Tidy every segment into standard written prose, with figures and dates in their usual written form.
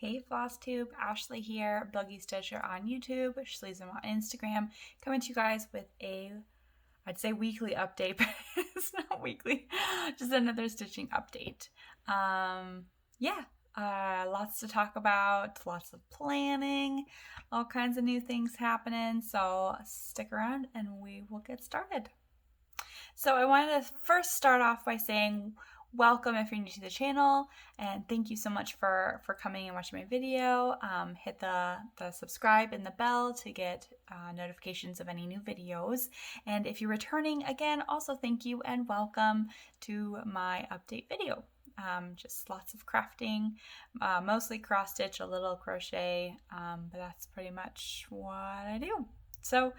Hey Flosstube, Ashley here, Buggy Stitcher on YouTube, Schleesem on Instagram, coming to you guys with I'd say weekly update, but it's not weekly, just another stitching update. Yeah, lots to talk about, lots of planning, all kinds of new things happening, so stick around and we will get started. So I wanted to first start off by saying welcome if you're new to the channel, and thank you so much for coming and watching my video. Hit the subscribe and the bell to get notifications of any new videos. And if you're returning, again, also thank you and welcome to my update video. Just lots of crafting, mostly cross stitch, a little crochet, but that's pretty much what I do. So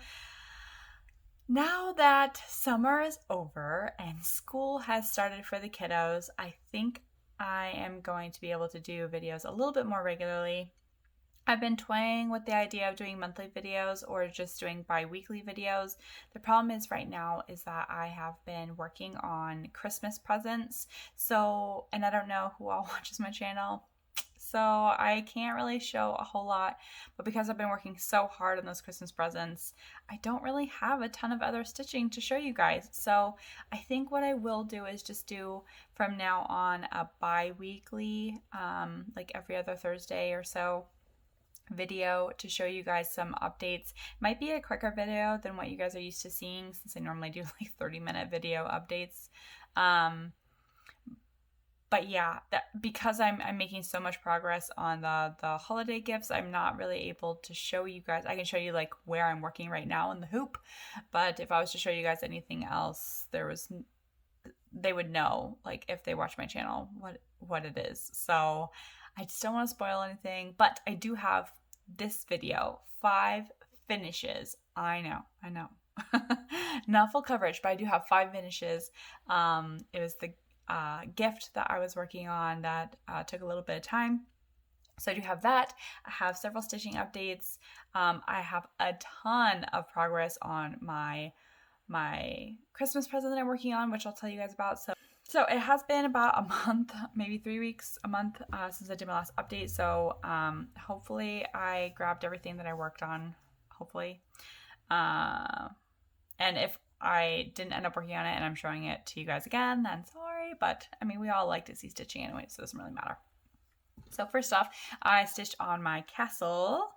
now that summer is over and school has started for the kiddos, I think I am going to be able to do videos a little bit more regularly. I've been toying with the idea of doing monthly videos or just doing bi-weekly videos. The problem is right now is that I have been working on Christmas presents. And I don't know who all watches my channel, so I can't really show a whole lot, but because I've been working so hard on those Christmas presents, I don't really have a ton of other stitching to show you guys. So I think what I will do is just do from now on a bi-weekly, like every other Thursday or so, video to show you guys some updates. It might be a quicker video than what you guys are used to seeing, since I normally do like 30-minute video updates. But yeah, because I'm making so much progress on the holiday gifts, I'm not really able to show you guys. I can show you like where I'm working right now in the hoop, but if I was to show you guys anything else, they would know, like if they watch my channel, what it is. So I just don't want to spoil anything, but I do have this video, 5 finishes. I know. Not full coverage, but I do have 5 finishes. It was the gift that I was working on that took a little bit of time. So I do have that. I have several stitching updates. I have a ton of progress on my Christmas present that I'm working on, which I'll tell you guys about. So it has been about a month, maybe 3 weeks, a month since I did my last update. So hopefully I grabbed everything that I worked on, hopefully. And if I didn't end up working on it and I'm showing it to you guys again, then sorry, but I mean, we all like to see stitching anyway, so it doesn't really matter. So first off, I stitched on my castle,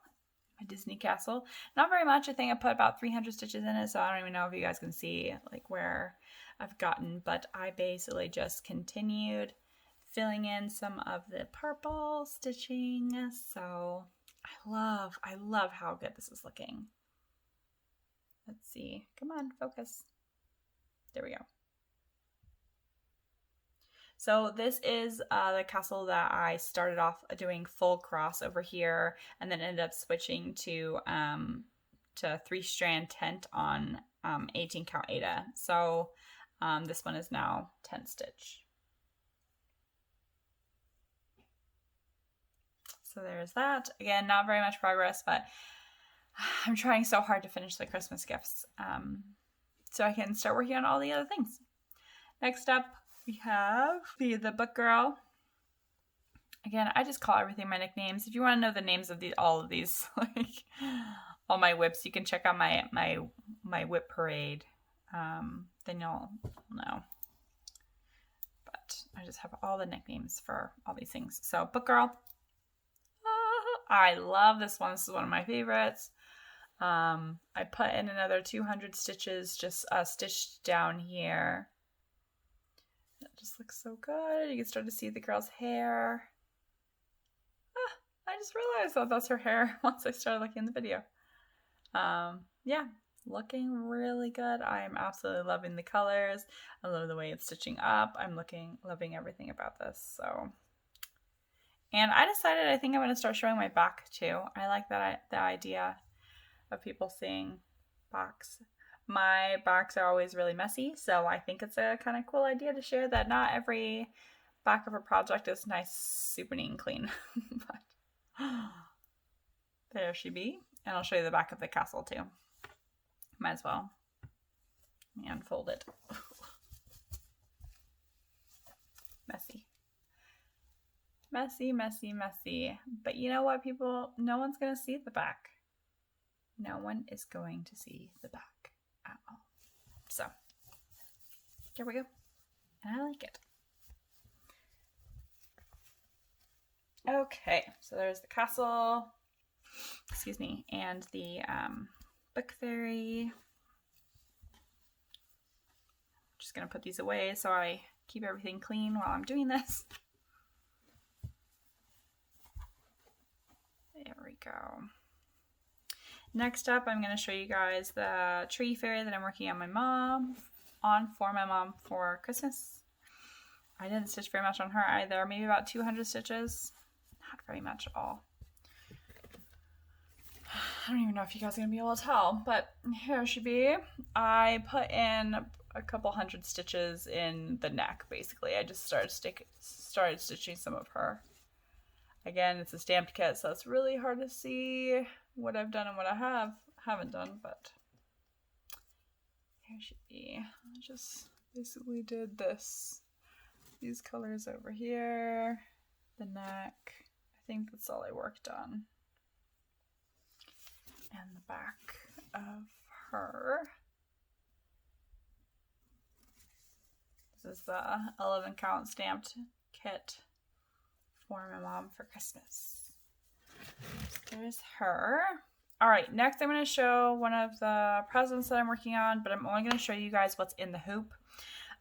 my Disney castle. Not very much. I think I put about 300 stitches in it, so I don't even know if you guys can see like where I've gotten, but I basically just continued filling in some of the purple stitching. So I love how good this is looking. Let's see. Come on, focus. There we go. So this is the castle that I started off doing full cross over here, and then ended up switching to 3-strand tent on 18 count Aida. So this one is now 10 stitch. So there's that. Again, not very much progress, but I'm trying so hard to finish the Christmas gifts so I can start working on all the other things. Next up, we have the book girl. Again, I just call everything my nicknames. If you want to know the names of all of these, like all my whips, you can check out my whip parade. Then you'll know. But I just have all the nicknames for all these things. So book girl. I love this one. This is one of my favorites. I put in another 200 stitches just stitched down here. That just looks so good. You can start to see the girl's hair. I just realized that that's her hair once I started looking in the video. Yeah, looking really good. I am absolutely loving the colors. I love the way it's stitching up. I'm loving everything about this. So, and I decided I think I'm going to start showing my back too. I like the idea of people seeing backs. My backs are always really messy, so I think it's a kind of cool idea to share that not every back of a project is nice, super neat and clean. But there she be. And I'll show you the back of the castle too. Might as well. Let me unfold it. Messy. Messy, messy, messy. But you know what, people? No one's going to see the back. No one is going to see the back at all. So, here we go. And I like it. Okay, so there's the castle, excuse me, and the book fairy. Just gonna put these away so I keep everything clean while I'm doing this. There we go. Next up, I'm gonna show you guys the tree fairy that I'm working on for my mom for Christmas. I didn't stitch very much on her either, maybe about 200 stitches. Not very much at all. I don't even know if you guys are going to be able to tell, but here she be. I put in a couple hundred stitches in the neck, basically. I just started stitching some of her. Again, it's a stamped kit, so it's really hard to see what I've done and what I haven't done, but here she be. I just basically did these colors over here, the neck. I think that's all I worked on. And the back of her. This is the 11 count stamped kit for my mom for Christmas. So there's her. All right, next I'm going to show one of the presents that I'm working on, but I'm only going to show you guys what's in the hoop.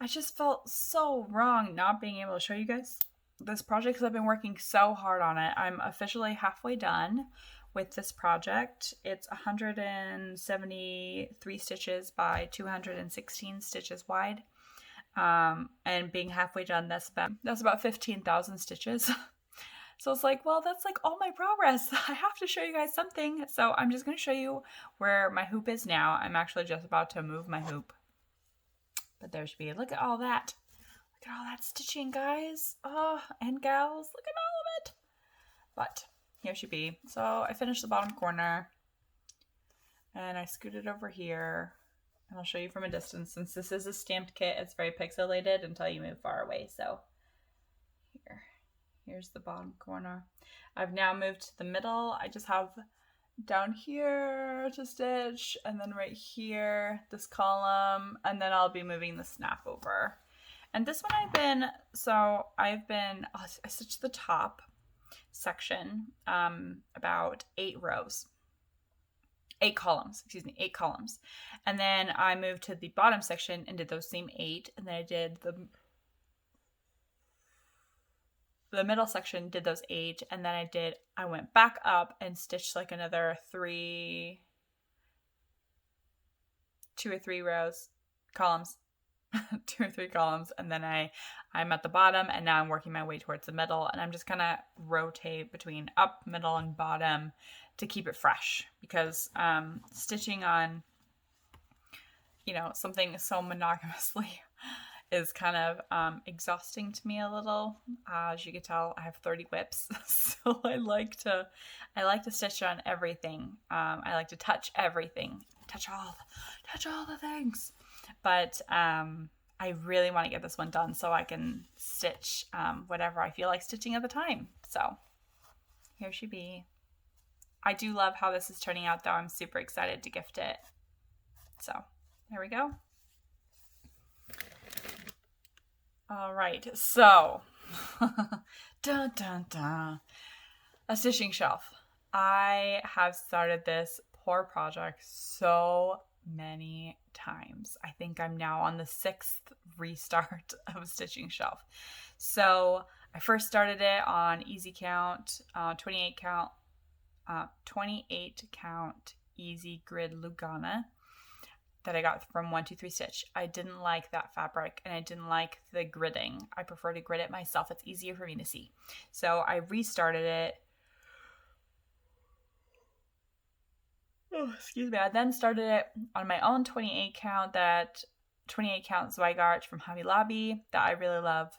I just felt so wrong not being able to show you guys this project because I've been working so hard on it. I'm officially halfway done with this project. It's 173 stitches by 216 stitches wide. And being halfway done, that's about 15,000 stitches. So it's like, well, that's like all my progress. I have to show you guys something. So I'm just going to show you where my hoop is now. I'm actually just about to move my hoop. But there should be, look at all that. Look at all that stitching, guys. Oh, and gals, look at all of it. But here she be. So I finished the bottom corner and I scooted over here and I'll show you from a distance. Since this is a stamped kit, it's very pixelated until you move far away. So here's the bottom corner. I've now moved to the middle. I just have down here to stitch and then right here this column, and then I'll be moving the snap over. And this one I stitched the top section about 8 columns, and then I moved to the bottom section and did those same 8, and then I did the middle section, did those 8, and then I went back up and stitched like another 2 or 3 columns, 2 or 3 columns, and then I'm at the bottom, and now I'm working my way towards the middle, and I'm just gonna rotate between up, middle, and bottom to keep it fresh, because stitching on, something so monogamously is kind of exhausting to me a little. As you can tell, I have 30 whips, so I like to stitch on everything. I like to touch everything, touch all the things. But I really want to get this one done so I can stitch whatever I feel like stitching at the time. So here she be. I do love how this is turning out, though. I'm super excited to gift it. So there we go. All right, so dun, dun, dun. A stitching shelf. I have started this poor project so many times. I think I'm now on the 6th restart of a stitching shelf. So I first started it on easy count, 28 count easy grid Lugana that I got from 1-2-3 Stitch. I didn't like that fabric and I didn't like the gridding. I prefer to grid it myself. It's easier for me to see. So I restarted it. Oh, excuse me. I then started it on my own 28 count Zweigart from Hobby Lobby that I really love.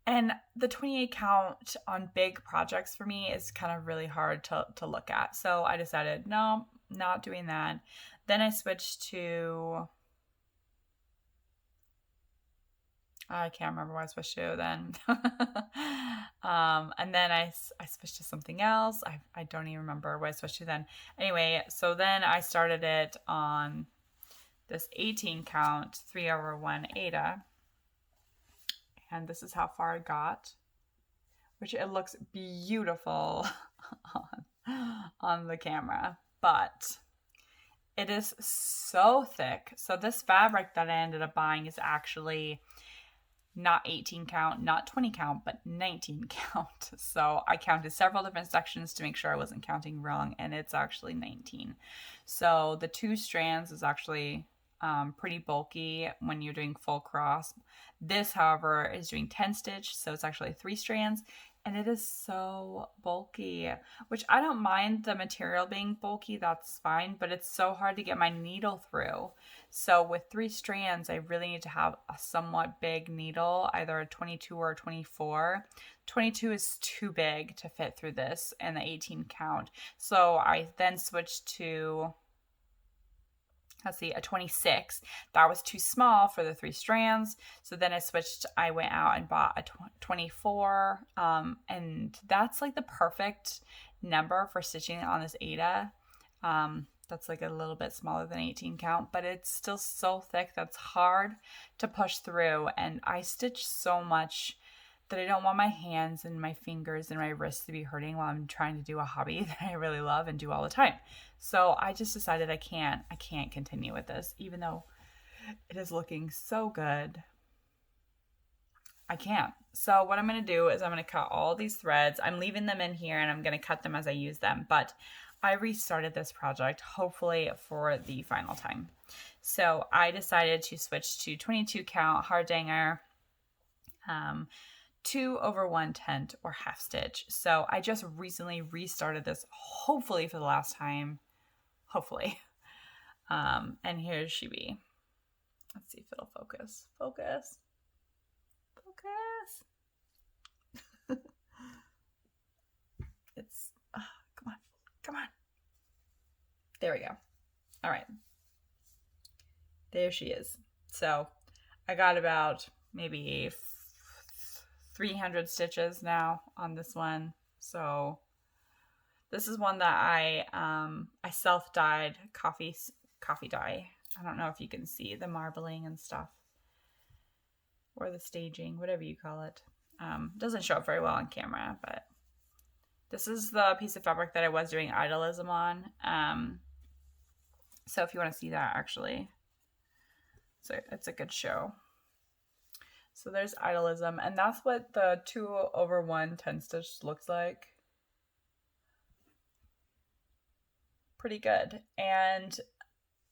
And the 28 count on big projects for me is kind of really hard to look at. So I decided, no, not doing that. Then I switched to I can't remember what I switched to then. And then I switched to something else. I don't even remember what I switched to then. Anyway, so then I started it on this 18 count 3/1 Ada. And this is how far I got, which it looks beautiful on the camera, but it is so thick. So this fabric that I ended up buying is actually not 18 count, not 20 count, but 19 count. So I counted several different sections to make sure I wasn't counting wrong, and it's actually 19. So the 2 strands is actually pretty bulky when you're doing full cross. This, however, is doing 10 stitch, so it's actually 3 strands, and it is so bulky, which I don't mind the material being bulky, that's fine, but it's so hard to get my needle through. So with 3 strands, I really need to have a somewhat big needle, either a 22 or a 24. 22 is too big to fit through this and the 18 count. So I then switched to, let's see, a 26. That was too small for the 3 strands. So then I went out and bought a 24. And that's like the perfect number for stitching on this Ada. That's like a little bit smaller than 18 count, but it's still so thick that's hard to push through. And I stitch so much that I don't want my hands and my fingers and my wrists to be hurting while I'm trying to do a hobby that I really love and do all the time. So I just decided I can't continue with this, even though it is looking so good. I can't. So what I'm going to do is I'm going to cut all these threads. I'm leaving them in here and I'm going to cut them as I use them, but I restarted this project hopefully for the final time. So I decided to switch to 22 count hardanger, 2/1 tent or half stitch. So I just recently restarted this, hopefully for the last time, hopefully. And here's she be. Let's see if it'll focus. Focus. It's, come on. There we go. All right. There she is. So I got about maybe 300 stitches now on this one. So this is one that I self-dyed coffee dye. I don't know if you can see the marbling and stuff, or the staging, whatever you call it. Doesn't show up very well on camera, but this is the piece of fabric that I was doing Idealism on. So if you want to see that, actually, so it's a good show. So there's Idealism, and that's what the 2/1 10 stitch looks like. Pretty good. And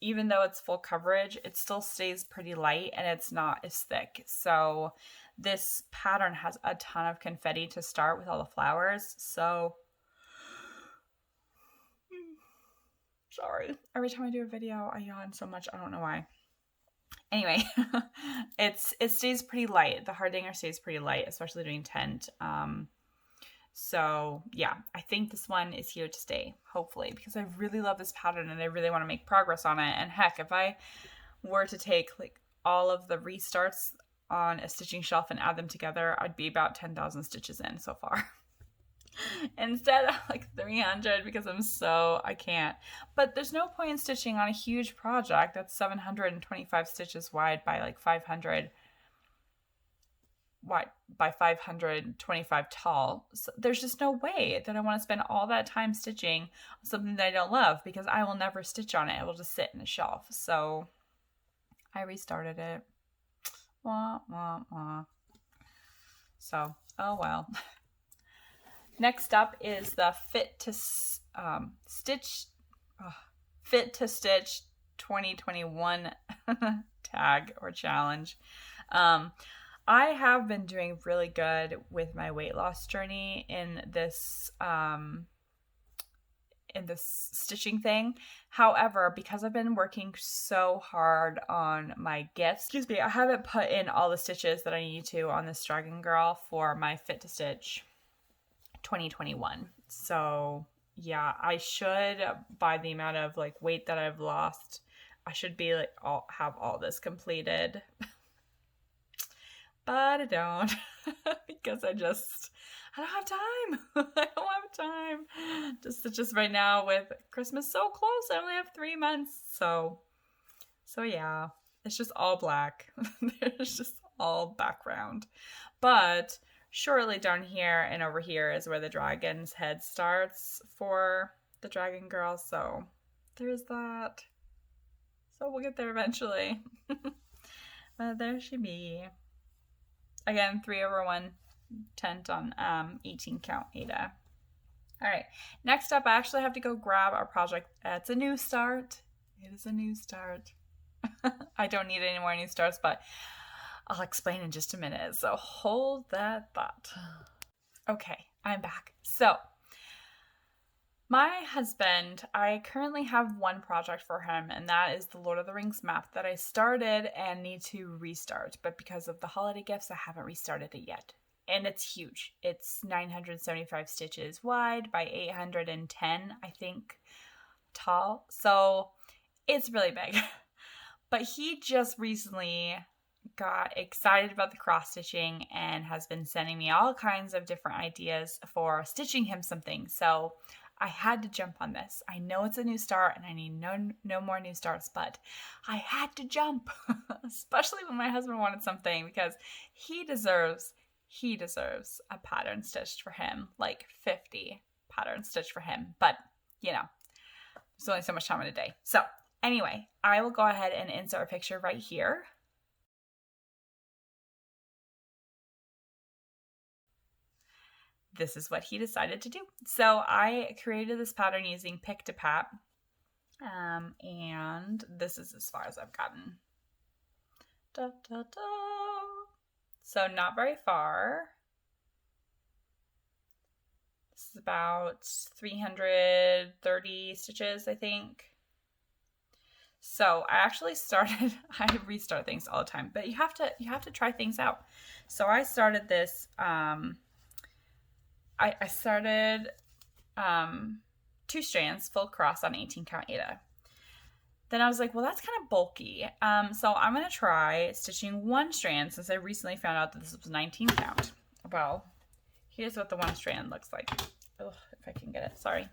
even though it's full coverage, it still stays pretty light and it's not as thick. So this pattern has a ton of confetti to start with all the flowers. So sorry, every time I do a video, I yawn so much. I don't know why. Anyway, it stays pretty light. The hardanger stays pretty light, especially doing tent. So yeah, I think this one is here to stay, hopefully, because I really love this pattern and I really want to make progress on it. And heck, if I were to take like all of the restarts on a stitching shelf and add them together, I'd be about 10,000 stitches in so far. Instead of like 300, because I can't. But there's no point in stitching on a huge project that's 725 stitches wide by like 500 wide by 525 tall. So there's just no way that I want to spend all that time stitching on something that I don't love, because I will never stitch on it. It will just sit in a shelf. So I restarted it. Wah, wah, wah. So, oh well. Next up is the Fit to Stitch 2021 tag or challenge. I have been doing really good with my weight loss journey in this stitching thing. However, because I've been working so hard on my gifts, I haven't put in all the stitches that I need to on this Dragon Girl for my Fit to Stitch 2021. So yeah, I should, by the amount of like weight that I've lost, I should be like have all this completed. but I don't because I don't have time. I don't have time. Just right now with Christmas so close, I only have 3 months. So yeah, it's just all black. There's just all background. But shortly down here and over here is where the dragon's head starts for the dragon girl. So there's that. So we'll get there eventually. But there she be. Again, 3/1 tent on 18 count Ada. All right, next up, I actually have to go grab our project. It's a new start. It is a new start. I don't need any more new starts, but I'll explain in just a minute. So hold that thought. Okay, I'm back. So my husband, I currently have one project for him, and that is the Lord of the Rings map that I started and need to restart. But because of the holiday gifts, I haven't restarted it yet. And it's huge. It's 975 stitches wide by 810, I think, tall. So it's really big. But he just recently got excited about the cross stitching and has been sending me all kinds of different ideas for stitching him something. So I had to jump on this. I know it's a new start and I need no more new starts, but I had to jump, especially when my husband wanted something, because he deserves a pattern stitched for him, like 50 patterns stitched for him. But, you know, there's only so much time in a day. So anyway, I will go ahead and insert a picture right here. This is what he decided to do. So I created this pattern using Pick to Pat. And this is as far as I've gotten. Da, da, da. So not very far. This is about 330 stitches, I think. So I actually started, I restart things all the time, but you have to try things out. So I started this, I started 2 strands full cross on 18 count Ada. Then I was like, well, that's kind of bulky. So I'm going to try stitching 1 strand since I recently found out that this was 19 count. Well, here's what the 1 strand looks like. Oh, if I can get it, sorry.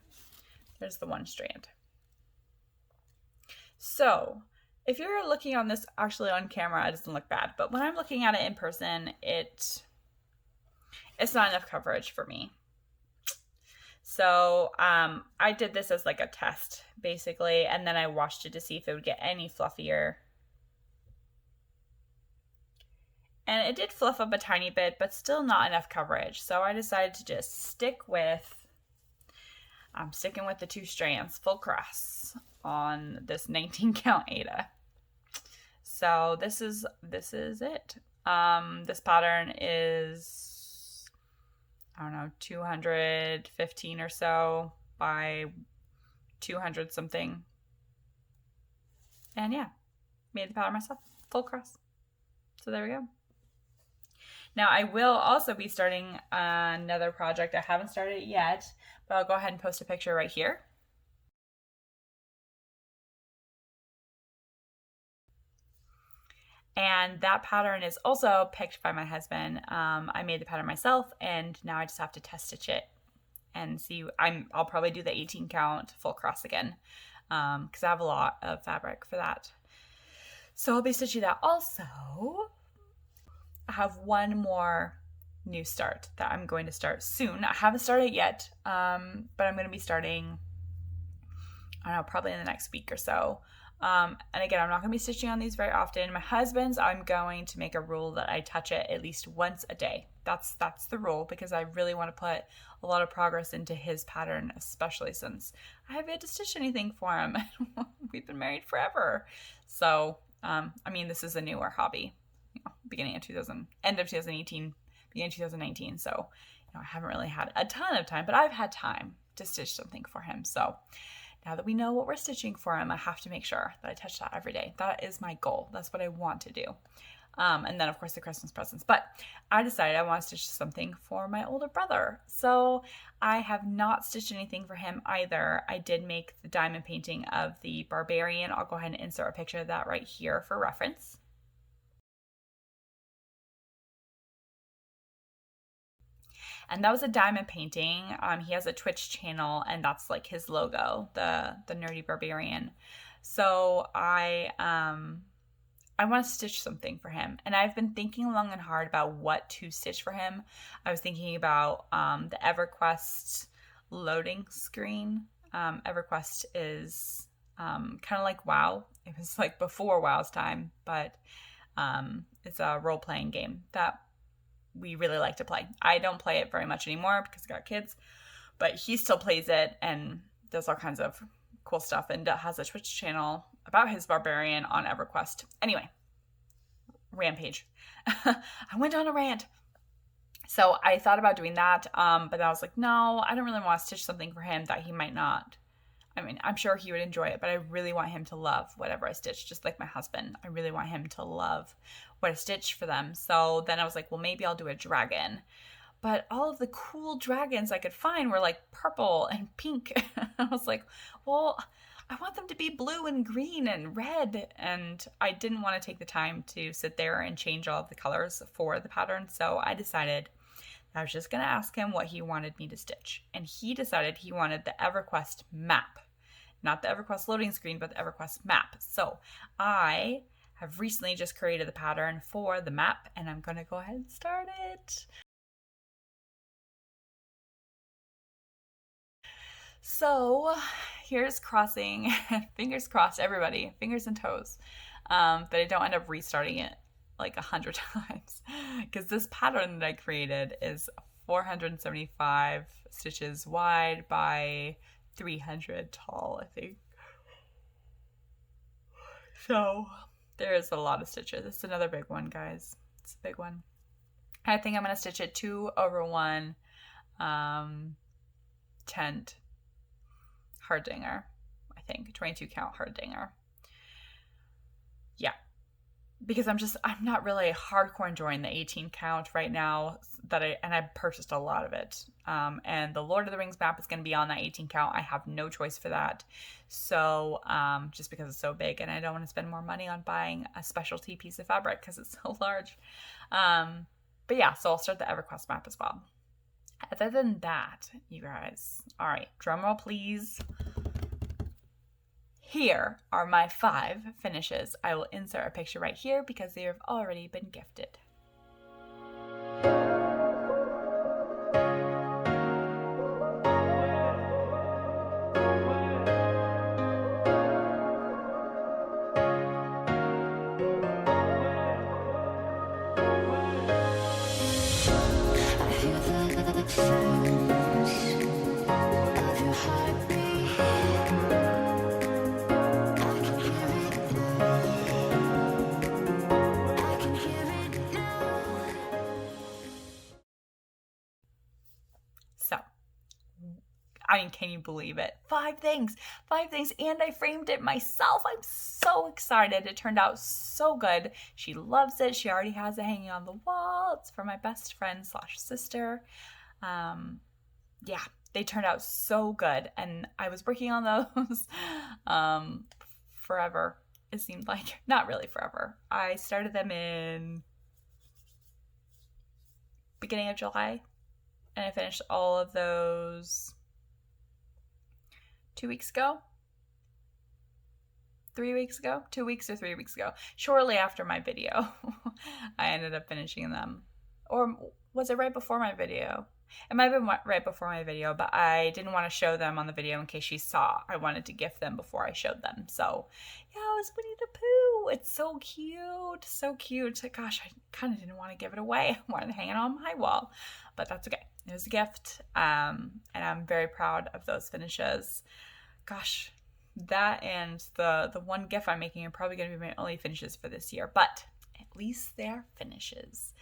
There's the 1 strand. So if you're looking on this actually on camera, it doesn't look bad. But when I'm looking at it in person, it's not enough coverage for me. So I did this as like a test, basically, and then I washed it to see if it would get any fluffier. And it did fluff up a tiny bit, but still not enough coverage. So I decided to just stick with, I'm sticking with the 2 strands, full cross, on this 19 count Ada. So this is it. This pattern is, I don't know, 215 or so by 200 something. And yeah, made the pattern myself, full cross. So there we go. Now I will also be starting another project. I haven't started it yet, but I'll go ahead and post a picture right here. And that pattern is also picked by my husband. I made the pattern myself, and now I just have to test stitch it and see. I'll probably do the 18 count full cross again because I have a lot of fabric for that. So I'll be stitching that also. I have one more new start that I'm going to start soon. I haven't started yet, but I'm going to be starting, I don't know, probably in the next week or so. And again, I'm not going to be stitching on these very often. My husband's, I'm going to make a rule that I touch it at least once a day. That's the rule, because I really want to put a lot of progress into his pattern, especially since I haven't had to stitch anything for him. We've been married forever. So, I mean, this is a newer hobby, end of 2018, beginning of 2019. So, I haven't really had a ton of time, but I've had time to stitch something for him. So now that we know what we're stitching for him, I have to make sure that I touch that every day. That is my goal. That's what I want to do. And then, of course, the Christmas presents. But I decided I want to stitch something for my older brother. So I have not stitched anything for him either. I did make the diamond painting of the barbarian. I'll go ahead and insert a picture of that right here for reference. And that was a diamond painting. He has a Twitch channel, and that's like his logo, the Nerdy Barbarian. So I want to stitch something for him, and I've been thinking long and hard about what to stitch for him. I was thinking about the EverQuest loading screen. EverQuest is kind of like WoW. It was like before WoW's time, but it's a role-playing game that we really like to play. I don't play it very much anymore because I got kids, but he still plays it and does all kinds of cool stuff, and has a Twitch channel about his barbarian on EverQuest. Anyway, rampage. I went on a rant. So I thought about doing that, but then I was like, no, I don't really want to stitch something for him that he might not. I mean, I'm sure he would enjoy it, but I really want him to love whatever I stitch, just like my husband. I really want him to love what I stitch for them. So then I was like, well, maybe I'll do a dragon. But all of the cool dragons I could find were like purple and pink. I was like, well, I want them to be blue and green and red. And I didn't want to take the time to sit there and change all of the colors for the pattern. So I decided I was just going to ask him what he wanted me to stitch. And he decided he wanted the EverQuest map. Not the EverQuest loading screen, but the EverQuest map. So I have recently just created the pattern for the map, and I'm going to go ahead and start it. So here's crossing, fingers crossed, everybody, fingers and toes, that I don't end up restarting it like 100 times, because this pattern that I created is 475 stitches wide by 300 tall, I think. So there is a lot of stitches. It's another big one, guys. It's a big one. I think I'm going to stitch it 2/1 tent Hardinger. I think 22 count Hardinger. Yeah, because I'm not really hardcore enjoying the 18 count right now, and I purchased a lot of it. And the Lord of the Rings map is going to be on that 18 count. I have no choice for that. So just because it's so big, and I don't want to spend more money on buying a specialty piece of fabric because it's so large. But yeah, so I'll start the EverQuest map as well. Other than that, you guys, all right, drum roll please. Here are my 5 finishes. I will insert a picture right here because they have already been gifted. So, I mean, can you believe it? 5 things, and I framed it myself. I'm so excited. It turned out so good. She loves it. She already has it hanging on the wall. It's for my best friend / sister. Yeah, they turned out so good, and I was working on those forever. It seemed like, not really forever. I started them in beginning of July, and I finished all of those 2 weeks ago, 3 weeks ago, 2 weeks or 3 weeks ago, shortly after my video. I ended up finishing them. Or was it right before my video? It might have been right before my video, but I didn't want to show them on the video in case she saw. I wanted to gift them before I showed them. So yeah, it was Winnie the Pooh. It's so cute. So cute. Gosh, I kind of didn't want to give it away. I wanted to hang it on my wall, but that's okay. It was a gift, and I'm very proud of those finishes. Gosh, that and the one gift I'm making are probably going to be my only finishes for this year, but at least they're finishes.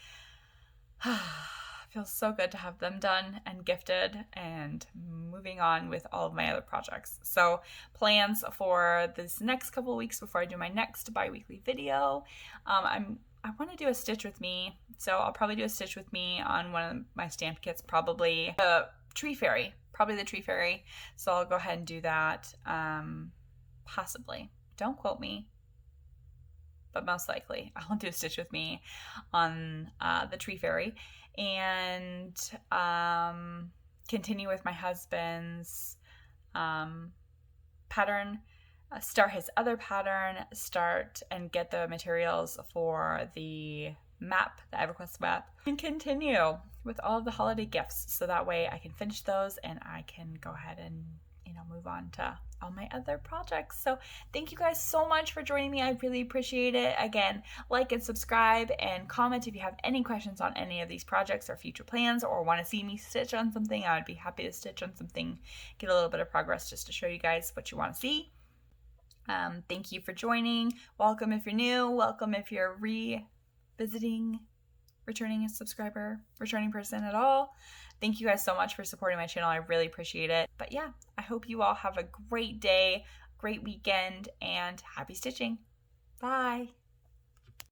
Feels so good to have them done and gifted and moving on with all of my other projects. So plans for this next couple of weeks before I do my next bi-weekly video. I want to do a stitch with me. So I'll probably do a stitch with me on one of my stamped kits, probably the tree fairy. So I'll go ahead and do that. Possibly. Don't quote me. But most likely I'll do a stitch with me on the tree fairy. and continue with my husband's pattern, start his other pattern, start and get the materials for the map, the EverQuest map, and continue with all of the holiday gifts. So that way I can finish those and I can go ahead and move on to all my other projects. So thank you guys so much for joining me. I really appreciate it. Again, like and subscribe and comment if you have any questions on any of these projects or future plans, or want to see me stitch on something. I would be happy to stitch on something, get a little bit of progress just to show you guys what you want to see. Thank you for joining. Welcome if you're new. Welcome if you're revisiting, returning a subscriber, returning person at all. Thank you guys so much for supporting my channel. I really appreciate it. But yeah, I hope you all have a great day, great weekend, and happy stitching. Bye.